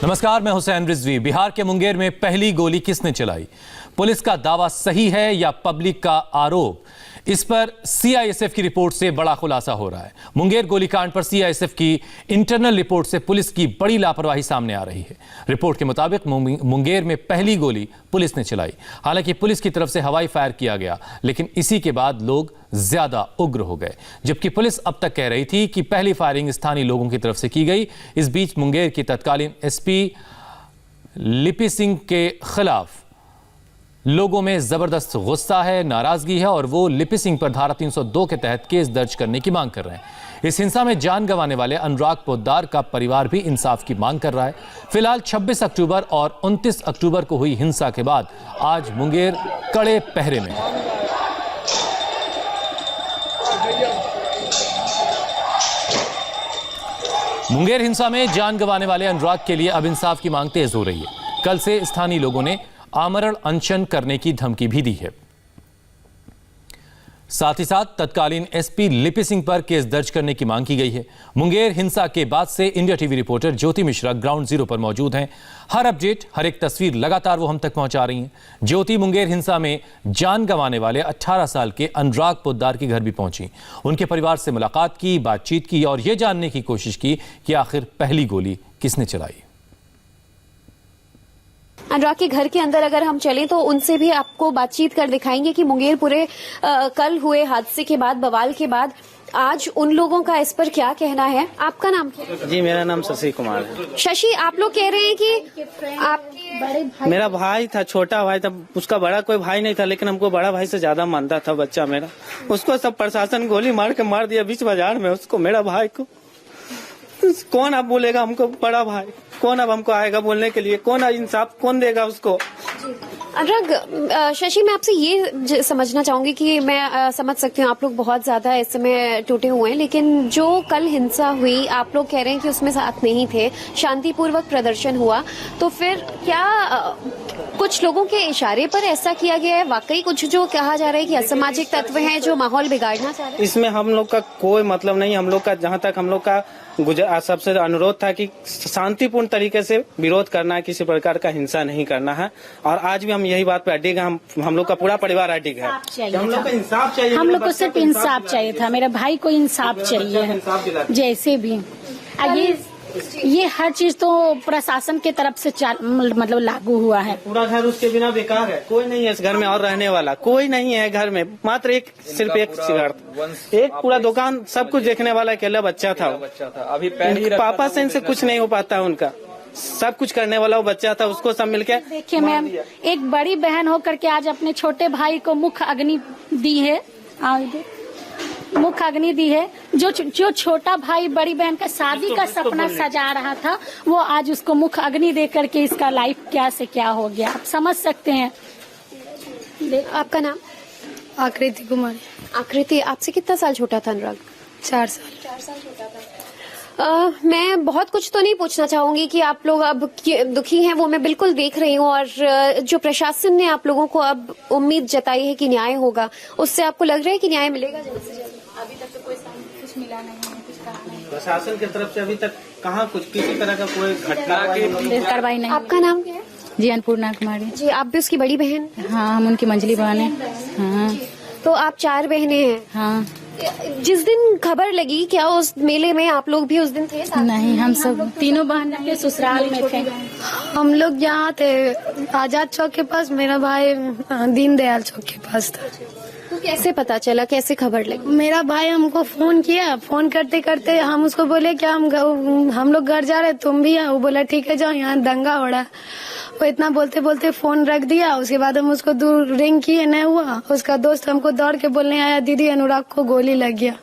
नमस्कार, मैं हुसैन रिजवी। बिहार के मुंगेर में पहली गोली किसने चलाई? पुलिस का दावा सही है या पब्लिक का आरोप? इस पर सीआईएसएफ की रिपोर्ट से बड़ा खुलासा हो रहा है। मुंगेर गोलीकांड पर सीआईएसएफ की इंटरनल रिपोर्ट से पुलिस की बड़ी लापरवाही सामने आ रही है। रिपोर्ट के मुताबिक मुंगेर में पहली गोली पुलिस ने चलाई। हालांकि पुलिस की तरफ से हवाई फायर किया गया, लेकिन इसी के बाद लोग ज्यादा उग्र हो गए, जबकि पुलिस अब तक कह रही थी कि पहली फायरिंग स्थानीय लोगों की तरफ से की गई। इस बीच मुंगेर की तत्कालीन एसपी लिपि सिंह के खिलाफ लोगों में जबरदस्त गुस्सा है, नाराजगी है और वो लिपि सिंह पर धारा 302 के तहत केस दर्ज करने की मांग कर रहे हैं। इस हिंसा में जान गंवाने वाले अनुराग पोद्दार का परिवार भी इंसाफ की मांग कर रहा है। फिलहाल 26 अक्टूबर और 29 अक्टूबर को हुई हिंसा के बाद आज मुंगेर कड़े पहरे में है। मुंगेर हिंसा में जान गंवाने वाले अनुराग के लिए अब इंसाफ की मांग तेज हो रही है। कल से स्थानीय लोगों ने आमरण अनशन करने की धमकी भी दी है। साथ ही साथ तत्कालीन एसपी लिपि सिंह पर केस दर्ज करने की मांग की गई है। मुंगेर हिंसा के बाद से इंडिया टीवी रिपोर्टर ज्योति मिश्रा ग्राउंड जीरो पर मौजूद हैं। हर अपडेट, हर एक तस्वीर लगातार वो हम तक पहुंचा रही हैं। ज्योति, मुंगेर हिंसा में जान गंवाने वाले 18 साल के अनुराग पोद्दार के घर भी पहुंची, उनके परिवार से मुलाकात की, बातचीत की और यह जानने की कोशिश की कि आखिर पहली गोली किसने चलाई। अनुराग के घर के अंदर अगर हम चलें तो उनसे भी आपको बातचीत कर दिखाएंगे कि मुंगेर पूरे कल हुए हादसे के बाद, बवाल के बाद आज उन लोगों का इस पर क्या कहना है। आपका नाम क्या है? जी, मेरा नाम शशि कुमार है। शशि, आप लोग कह रहे हैं कि आपके बड़े भाई, मेरा भाई था, छोटा भाई था, उसका बड़ा कोई भाई नहीं था, लेकिन हमको बड़ा भाई से ज्यादा मानता था बच्चा मेरा। उसको सब प्रशासन गोली मार के मार दिया बीच बाजार में, उसको, मेरा भाई को। कौन अब बोलेगा हमको बड़ा भाई? कौन अब हमको आएगा बोलने के लिए? कौन इंसाफ कौन देगा उसको? अनुराग, शशि, मैं आपसे ये समझना चाहूंगी कि मैं समझ सकती हूँ आप लोग बहुत ज्यादा इस समय टूटे हुए हैं, लेकिन जो कल हिंसा हुई, आप लोग कह रहे हैं कि उसमें साथ नहीं थे, शांतिपूर्वक प्रदर्शन हुआ, तो फिर क्या कुछ लोगों के इशारे पर ऐसा किया गया है? वाकई कुछ जो कहा जा रहा है कि असामाजिक तत्व हैं जो माहौल बिगाड़ना चाह रहे हैं? इसमें हम लोग का कोई मतलब नहीं। हम लोग का, जहाँ तक हम लोग का सबसे अनुरोध था कि शांतिपूर्ण तरीके से विरोध करना है, किसी प्रकार का हिंसा नहीं करना है। और आज भी हम यही बात पे अडिग है। हम लोग का पूरा परिवार अडिग है। हम लोग को इंसाफ चाहिए। हम लोग को सिर्फ इंसाफ चाहिए था। मेरे भाई को इंसाफ चाहिए, जैसे भी। ये हर चीज तो प्रशासन के तरफ से मतलब लागू हुआ है। पूरा घर उसके बिना बेकार है। कोई नहीं है इस घर में और रहने वाला, कोई नहीं है घर में। मात्र सिर्फ एक सिगरेट, एक पूरा दुकान, सब कुछ देखने वाला अकेला बच्चा था। अभी पापा से इनसे कुछ नहीं हो पाता, उनका सब कुछ करने वाला वो बच्चा था। उसको सब मिलके देखिए मैम, एक बड़ी बहन होकर के आज अपने छोटे भाई को मुख्य अग्नि दी है, मुख्य अग्नि दी है। जो छोटा भाई बड़ी बहन का शादी का सपना सजा रहा था, वो आज उसको मुख्य अग्नि दे करके इसका लाइफ क्या से क्या हो गया, आप समझ सकते हैं। आपका नाम? आकृति कुमारी। आकृति, आपसे कितना साल छोटा था अनुराग? 4 साल। 4 साल छोटा था। मैं बहुत कुछ तो नहीं पूछना चाहूंगी कि आप लोग अब दुखी हैं, वो मैं बिल्कुल देख रही हूँ। और जो प्रशासन ने आप लोगों को अब उम्मीद जताई है कि न्याय होगा, उससे आपको लग रहा है कि न्याय मिलेगा जल्द से जल्द? अभी तक तो कोई कुछ मिला नहीं है, कुछ कहा नहीं। प्रशासन की तरफ से अभी तक कहाँ कुछ किसी तरह का कोई घटना कार्रवाई नहीं। आपका नाम क्या है? जी, अन्नपूर्णा कुमारी। जी, आप भी उसकी बड़ी बहन? हाँ, हम उनकी मंजली बहन है। हाँ। तो आप 4 बहनें हैं? हाँ। जिस दिन खबर लगी, क्या उस मेले में आप लोग भी उस दिन थे? नहीं, हम सब तीनों बहन के ससुराल में थे। हम लोग यहाँ थे आजाद चौक के पास, मेरा भाई दीनदयाल चौक के पास था। तो कैसे पता चला, कैसे खबर लगी? मेरा भाई हमको फोन किया, फोन करते करते हम उसको बोले कि हम लोग घर जा रहे, तुम भी आओ। वो बोला ठीक है जाओ, यहाँ दंगा हो रहा है। वो इतना बोलते बोलते फोन रख दिया। उसके बाद हम उसको दूर रिंग किए, नहीं हुआ। उसका दोस्त हमको दौड़ के बोलने आया, दीदी अनुराग को गोली लग गया।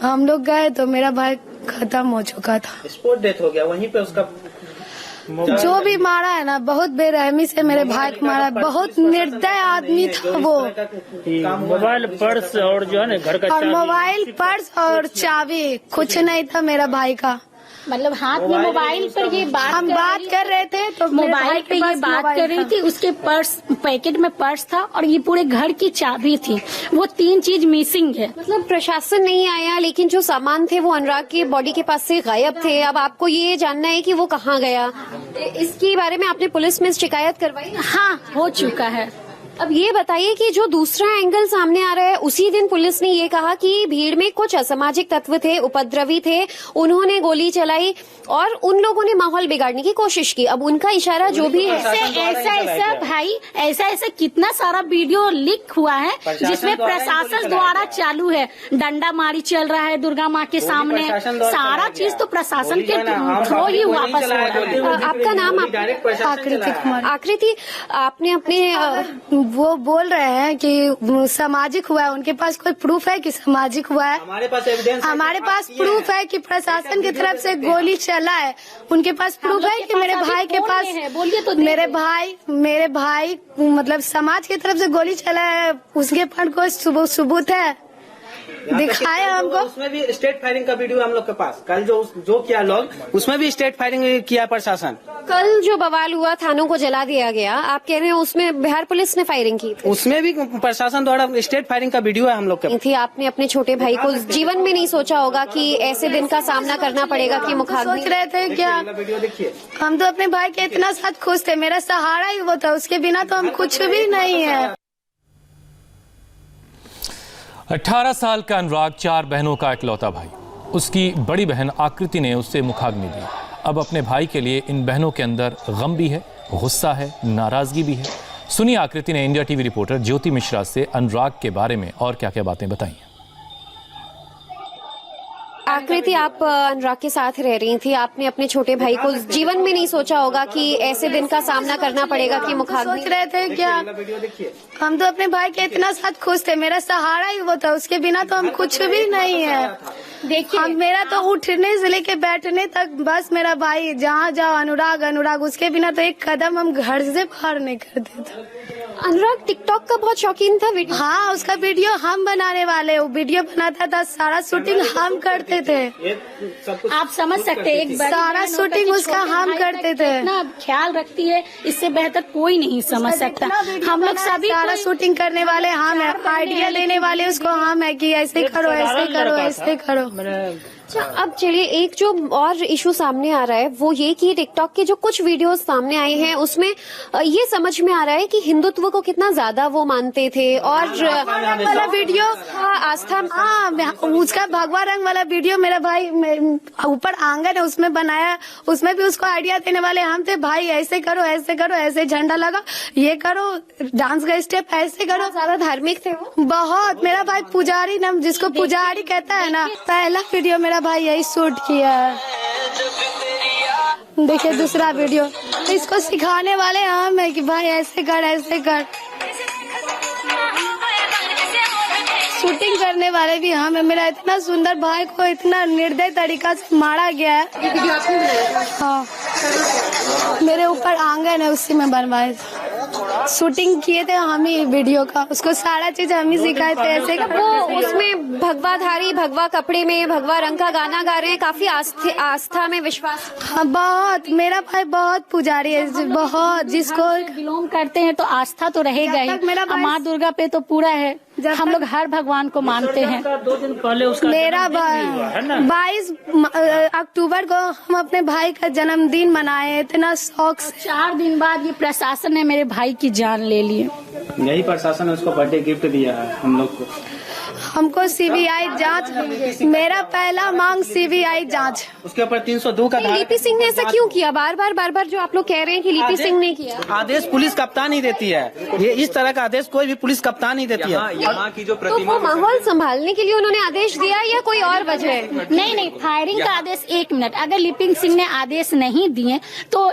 हम लोग गए तो मेरा भाई खत्म हो चुका था, स्पॉट डेथ हो गया वहीं पे उसका। जो भी मारा है ना, बहुत बेरहमी से मेरे भाई को मारा। बहुत निर्दय आदमी था वो। मोबाइल, पर्स और जो है ना घर का और मोबाइल, पर्स और चाबी कुछ नहीं था मेरा भाई का। मतलब हाथ में मोबाइल पर ये बात हम बात कर रहे थे तो मेरे भाई मोबाइल के पे ये पास बात मोबाइल कर रही था। थी। उसके पर्स पैकेट में पर्स था और ये पूरे घर की चाबी थी। वो 3 चीज मिसिंग है। मतलब प्रशासन नहीं आया, लेकिन जो सामान थे वो अनुराग के बॉडी के पास से गायब थे। अब आपको ये जानना है कि वो कहाँ गया। इसके बारे में आपने पुलिस में शिकायत करवाई? हाँ, हो चुका है। अब ये बताइए कि जो दूसरा एंगल सामने आ रहा है, उसी दिन पुलिस ने ये कहा कि भीड़ में कुछ असामाजिक तत्व थे, उपद्रवी थे, उन्होंने गोली चलाई और उन लोगों ने माहौल बिगाड़ने की कोशिश की। अब उनका इशारा जो भी है, ऐसा भाई ऐसा कितना सारा वीडियो लीक हुआ है जिसमें प्रशासन द्वारा चालू है। डंडा मारी चल रहा है दुर्गा माँ के सामने। सारा चीज तो प्रशासन के थ्रू ही वापस हो रहा है। आपका नाम? आकृति कुमार। आकृति, आपने अपने वो बोल रहे हैं कि सामाजिक हुआ है। उनके पास कोई प्रूफ है कि सामाजिक हुआ है? हमारे पास एविडेंस, हमारे पास प्रूफ है कि प्रशासन की तरफ से गोली चला है। उनके पास प्रूफ है कि मेरे भाई के पास, बोलिए तो मेरे भाई मतलब समाज की तरफ से गोली चला है, उसके पास कोई सबूत है? दिखाए हमको। उसमें भी स्टेट फायरिंग का वीडियो हम लोग के पास। कल जो किया लोग, उसमें भी स्टेट फायरिंग किया प्रशासन। कल जो बवाल हुआ, थानों को जला दिया गया, आप कह रहे हैं उसमें बिहार पुलिस ने फायरिंग की थी? उसमें भी प्रशासन द्वारा स्टेट फायरिंग का वीडियो है हम लोग के। थी। आपने अपने छोटे भाई को जीवन में नहीं सोचा होगा कि ऐसे दिन का सामना करना पड़ेगा कि मुखाग्नि? सोच रहे थे क्या? वीडियो देखिए। हम तो अपने भाई के इतना साथ खुश थे। मेरा सहारा ही वो था, उसके बिना तो हम कुछ भी नहीं है। 18 साल का अनुराग 4 बहनों का इकलौता भाई। उसकी बड़ी बहन आकृति ने उससे मुखाग्नि दी। अब अपने भाई के लिए इन बहनों के अंदर गम भी है, गुस्सा है, नाराजगी भी है। सुनिए आकृति ने इंडिया टीवी रिपोर्टर ज्योति मिश्रा से अनुराग के बारे में और क्या क्या बातें बताई। आकृति, आप अनुराग के साथ रह रही थी। आपने अपने छोटे भाई को जीवन में नहीं सोचा होगा कि ऐसे दिन का सामना करना पड़ेगा कि मुखाग्नि? सोच रहे थे क्या? वीडियो देखिए। हम तो अपने भाई के इतना साथ खुश थे। मेरा सहारा ही वो था, उसके बिना तो हम कुछ भी नहीं है। देखिए, मेरा तो उठने से लेके बैठने तक बस मेरा भाई। जहाँ जाओ अनुराग, उसके बिना तो एक कदम हम घर से बाहर नहीं करते थे। अनुराग टिकटॉक का बहुत शौकीन था। हाँ, उसका वीडियो हम बनाने वाले, वो वीडियो बनाता था, सारा शूटिंग हम करते थे। आप समझ सकते हैं, एक सारा शूटिंग उसका हम करते थे। इतना ख्याल रखती है, इससे बेहतर कोई नहीं समझ सकता। हम लोग सभी सारा शूटिंग करने वाले हम है, आइडिया देने वाले उसको हम है कि ऐसे करो, ऐसे करो, ऐसे करो। अच्छा, अब चलिए एक जो और इशू सामने आ रहा है वो ये कि टिकटॉक के जो कुछ वीडियोस सामने आए हैं उसमें ये समझ में आ रहा है कि हिंदुत्व को कितना ज्यादा वो मानते थे। और वाला वीडियो आस्था, हाँ, उसका भगवा रंग वाला वीडियो मेरा भाई ऊपर आंगन है उसमें बनाया। उसमें भी उसको आइडिया देने वाले हम थे। भाई ऐसे करो, ऐसे करो, ऐसे झंडा लगा, ये करो, डांस का स्टेप ऐसे करो। ज्यादा धार्मिक थे वो बहुत। मेरा भाई पुजारी ना, जिसको पुजारी कहता है ना, पहला वीडियो मेरा भाई यही शूट किया है। देखिए दूसरा वीडियो, इसको सिखाने वाले हम है कि भाई ऐसे कर, ऐसे कर। शूटिंग करने वाले भी हम है। मेरा इतना सुंदर भाई को इतना निर्दय तरीका से मारा गया है। हाँ, मेरे ऊपर आंगन है, उसी में बनवाए शूटिंग किए थे हम ही वीडियो का। उसको सारा चीज हम ही सिखाए थे। ऐसे वो उसमें भगवाधारी, भगवा कपड़े में भगवा रंग का गाना गा रहे हैं। काफी आस्था में विश्वास। हाँ, बहुत। मेरा भाई बहुत पुजारी है, बहुत। जिसको बिलोंग करते हैं तो आस्था तो रहेगा ही। मेरा माँ दुर्गा पे तो पूरा है। हम लोग हर भगवान को मानते हैं। 2 दिन पहले उसका मेरा 22 अक्टूबर को हम अपने भाई का जन्मदिन मनाए इतना शौक से। 4 दिन बाद ये प्रशासन ने मेरे भाई की जान ले ली। यही प्रशासन ने उसको बर्थडे गिफ्ट दिया है हम लोग को। हमको सीबीआई जांच, मेरा पहला मांग सीबीआई जांच। उसके ऊपर 302 का लिपि सिंह ने ऐसा क्यों किया? बार बार जो आप लोग कह रहे हैं कि लिपि सिंह ने किया। आदेश पुलिस कप्तान ही देती है। ये इस तरह का आदेश कोई भी पुलिस कप्तान ही देती है। यहाँ की जो तो प्रतिमा वो माहौल संभालने के लिए उन्होंने आदेश दिया या कोई और वजह है? नहीं, फायरिंग का आदेश 1 मिनट। अगर लिपिंग सिंह ने आदेश नहीं दिए तो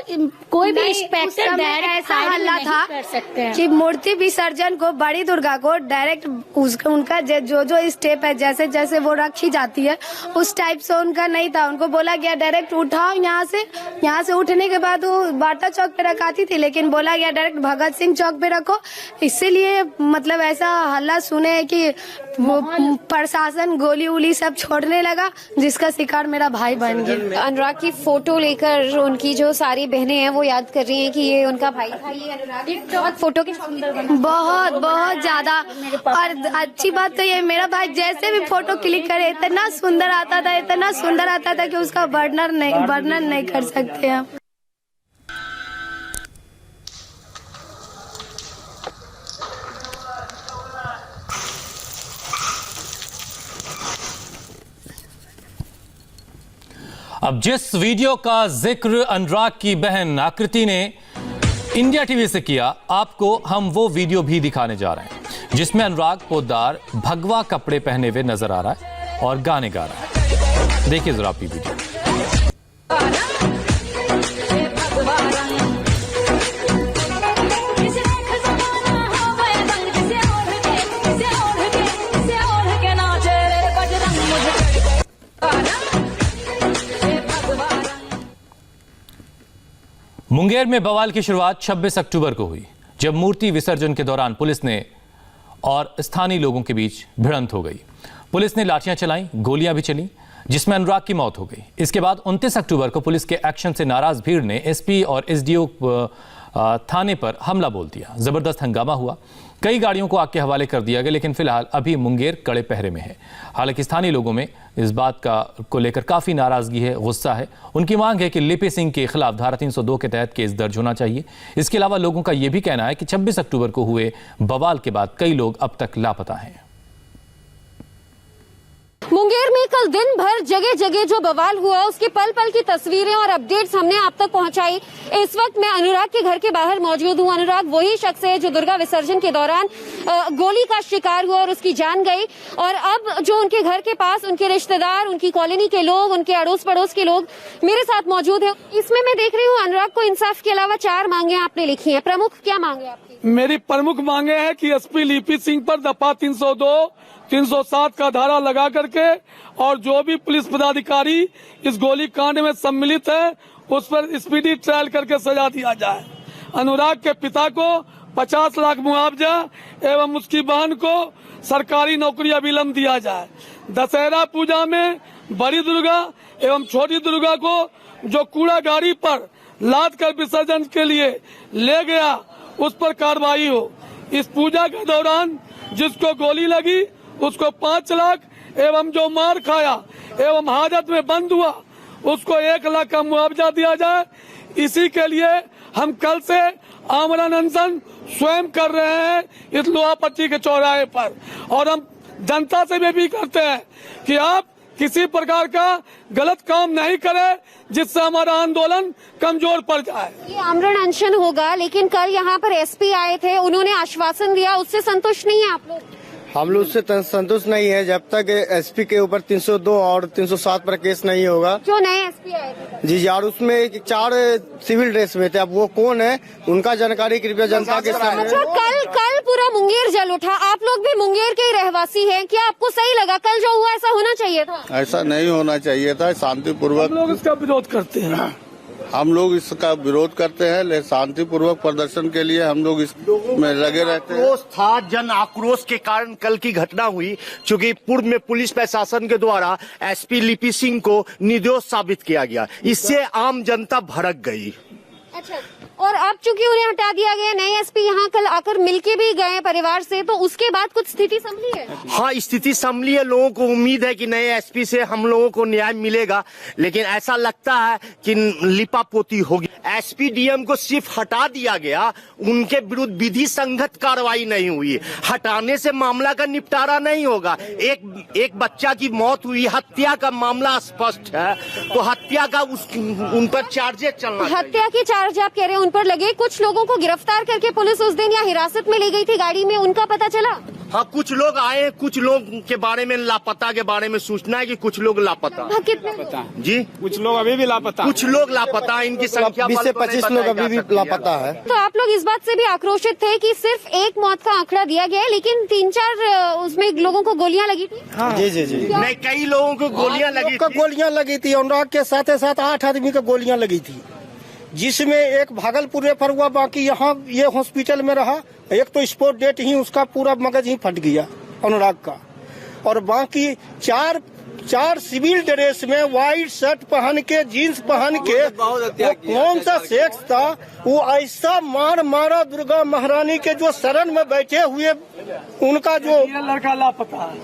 कोई भी इंस्पेक्टर डायरेक्ट ऐसा हल्ला था कर सकते हैं कि मूर्ति विसर्जन को, बड़ी दुर्गा को डायरेक्ट उनका जो जो स्टेप है जैसे जैसे वो रखी जाती है उस टाइप से उनका नहीं था। उनको बोला गया डायरेक्ट उठाओ यहाँ से उठने के बाद वो बाटा चौक पे रखाती थी, लेकिन बोला गया डायरेक्ट भगत सिंह चौक पे रखो। इसीलिए मतलब ऐसा हल्ला सुने कि वो प्रशासन गोली उली सब छोड़ने लगा, जिसका शिकार मेरा भाई बन गया। अनुराग की फोटो लेकर उनकी जो सारी बहनें हैं वो याद कर रही हैं कि ये उनका भाई था। ये अनुराग बहुत फोटो के बहुत ज्यादा। और अच्छी बात तो ये मेरा भाई जैसे भी फोटो क्लिक करे इतना सुंदर आता था कि उसका वर्णन नहीं कर सकते हम। अब जिस वीडियो का जिक्र अनुराग की बहन आकृति ने इंडिया टीवी से किया, आपको हम वो वीडियो भी दिखाने जा रहे हैं जिसमें अनुराग पोद्दार भगवा कपड़े पहने हुए नजर आ रहा है और गाने गा रहा है। देखिए जरा आप ये वीडियो। मुंगेर में बवाल की शुरुआत 26 अक्टूबर को हुई, जब मूर्ति विसर्जन के दौरान पुलिस ने और स्थानीय लोगों के बीच भिड़ंत हो गई। पुलिस ने लाठियां चलाई, गोलियां भी चली, जिसमें अनुराग की मौत हो गई। इसके बाद 29 अक्टूबर को पुलिस के एक्शन से नाराज भीड़ ने एसपी और एसडीओ थाने पर हमला बोल दिया। जबरदस्त हंगामा हुआ, कई गाड़ियों को आग के हवाले कर दिया गया, लेकिन फिलहाल अभी मुंगेर कड़े पहरे में है। हालांकि स्थानीय लोगों में इस बात को लेकर काफी नाराजगी है, गुस्सा है। उनकी मांग है कि लिपि सिंह के खिलाफ धारा 302 के तहत केस दर्ज होना चाहिए। इसके अलावा लोगों का यह भी कहना है कि 26 अक्टूबर को हुए बवाल के बाद कई लोग अब तक लापता हैं। मुंगेर में कल दिन भर जगह जगह जो बवाल हुआ उसके पल पल की तस्वीरें और अपडेट्स हमने आप तक पहुंचाई। इस वक्त मैं अनुराग के घर के बाहर मौजूद हूं। अनुराग वही शख्स है जो दुर्गा विसर्जन के दौरान गोली का शिकार हुआ और उसकी जान गई। और अब जो उनके घर के पास उनके रिश्तेदार, उनकी कॉलोनी के लोग, उनके अड़ोस पड़ोस के लोग मेरे साथ मौजूद है। इसमें मैं देख रही हूँ अनुराग को इंसाफ के अलावा 4 मांगे आपने लिखी है। प्रमुख क्या मांगे आपकी? मेरी प्रमुख मांगे है कि एसपी लिपि सिंह पर दफा 302, 307 का धारा लगा करके और जो भी पुलिस पदाधिकारी इस गोली कांड में सम्मिलित है उस पर स्पीडी ट्रायल करके सजा दिया जाए। अनुराग के पिता को 50 लाख मुआवजा एवं उसकी बहन को सरकारी नौकरी अविलंब दिया जाए। दशहरा पूजा में बड़ी दुर्गा एवं छोटी दुर्गा को जो कूड़ा गाड़ी पर लाद कर विसर्जन के लिए ले गया उस पर कार्रवाई हो। इस पूजा के दौरान जिसको गोली लगी उसको 5 लाख एवं जो मार खाया एवं हाजत में बंद हुआ उसको 1 लाख का मुआवजा दिया जाए। इसी के लिए हम कल से आमरण अनशन स्वयं कर रहे हैं इस लोहा पट्टी के चौराहे पर। और हम जनता से भी करते हैं कि आप किसी प्रकार का गलत काम नहीं करें जिससे हमारा आंदोलन कमजोर पड़ जाए। ये आमरण अनशन होगा, लेकिन कल यहाँ पर एसपी आए थे, उन्होंने आश्वासन दिया, उससे संतुष्ट नहीं है आप लोग? हम लोग उससे संतुष्ट नहीं है जब तक एसपी के ऊपर 302 और 307 पर केस नहीं होगा। जो नए एसपी आए थे जी यार, उसमें 4 सिविल ड्रेस में थे। अब वो कौन है उनका जानकारी कृपया जनता के सामने। अच्छा, कल पूरा मुंगेर जल उठा, आप लोग भी मुंगेर के रहवासी हैं, क्या आपको सही लगा? कल जो हुआ ऐसा होना चाहिए था? ऐसा नहीं होना चाहिए था। शांतिपूर्वक हम लोग इसका विरोध करते हैं। हम लोग इसका विरोध करते हैं, लेकिन शांतिपूर्वक प्रदर्शन के लिए हम लोग इसमें लगे रहते हैं। आक्रोश था, जन आक्रोश के कारण कल की घटना हुई। चूंकि पूर्व में पुलिस प्रशासन के द्वारा एसपी लिपि सिंह को निर्दोष साबित किया गया, इससे आम जनता भड़क गई। अच्छा, और अब चूंकि उन्हें हटा दिया गया, नए एसपी यहाँ कल आकर मिलके भी गए परिवार से, तो उसके बाद कुछ स्थिति संभली है? हाँ, स्थिति संभली है। लोगों को उम्मीद है कि नए एसपी से हम लोगों को न्याय मिलेगा, लेकिन ऐसा लगता है कि लिपापोती होगी। एसपी डीएम को सिर्फ हटा दिया गया, उनके विरुद्ध विधि संगत कार्रवाई नहीं हुई। हटाने से मामला का निपटारा नहीं होगा। एक बच्चा की मौत हुई, हत्या का मामला स्पष्ट है, तो हत्या का उन पर चार्जेस चलना। हत्या के चार्ज आप कह रहे हैं उन पर लगे। कुछ लोगों को गिरफ्तार करके पुलिस उस दिन या हिरासत में ले गई थी गाड़ी में, उनका पता चला? हाँ, कुछ लोग आए हैं, कुछ लोग के बारे में लापता के बारे में सूचना है कि कुछ लोग लापता कितने जी, कुछ लोग अभी भी लापता, कुछ लोग लापता, इनकी संख्या 20 से 25 लोग अभी भी लापता है। तो आप लोग इस बात से भी आक्रोशित थे कि सिर्फ एक मौत का आंकड़ा दिया गया है, लेकिन 3-4 उसमें लोगों को गोलियां लगी थी। जी जी जी, नहीं, कई लोगों को गोलियां लगी थी। गोलियां लगी थी। अनुराग के साथ 8 आदमी को गोलियां लगी थी, जिसमें एक भागलपुर रेफर हुआ, बाकी यहाँ ये हॉस्पिटल में रहा। एक तो स्पॉट डेट ही उसका पूरा मगज ही फट गया अनुराग का, और बाकी चार सिविल ड्रेस में व्हाइट शर्ट पहन के, जीन्स पहन के, वो कौन सा सेक्स था, वो ऐसा मारा दुर्गा महारानी के जो शरण में बैठे हुए उनका जो लड़का लापता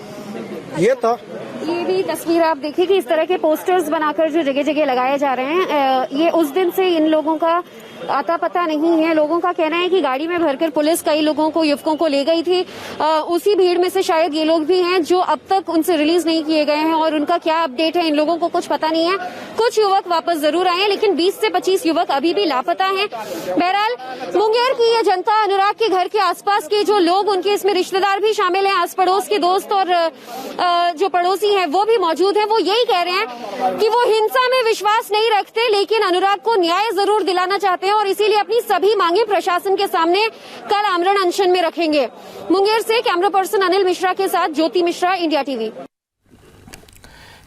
ये था। ये भी तस्वीर आप देखिए कि इस तरह के पोस्टर्स बनाकर जो जगह जगह लगाए जा रहे हैं, ये उस दिन से इन लोगों का आता पता नहीं है। लोगों का कहना है कि गाड़ी में भरकर पुलिस कई लोगों को, युवकों को ले गई थी। उसी भीड़ में से शायद ये लोग भी हैं जो अब तक उनसे रिलीज नहीं किए गए हैं, और उनका क्या अपडेट है इन लोगों को कुछ पता नहीं है। कुछ युवक वापस जरूर आए हैं, लेकिन 20 से 25 युवक अभी भी लापता हैं। बहरहाल मुंगेर की ये जनता, अनुराग के घर के आसपास के जो लोग, उनके इसमें रिश्तेदार भी शामिल हैं, आस पड़ोस के दोस्त और जो पड़ोसी हैं वो भी मौजूद हैं। वो यही कह रहे हैं कि वो हिंसा में विश्वास नहीं रखते, लेकिन अनुराग को न्याय जरूर दिलाना चाहते हैं, और इसीलिए अपनी सभी मांगे प्रशासन के सामने कल आमरण अनशन में रखेंगे। मुंगेर से कैमरा पर्सन अनिल मिश्रा के साथ ज्योति मिश्रा, इंडिया टीवी।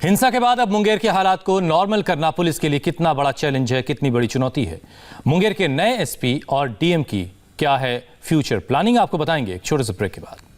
हिंसा के बाद अब मुंगेर के हालात को नॉर्मल करना पुलिस के लिए कितना बड़ा चैलेंज है, कितनी बड़ी चुनौती है। मुंगेर के नए एसपी और डीएम की क्या है फ्यूचर प्लानिंग, आपको बताएंगे एक छोटे से ब्रेक के बाद।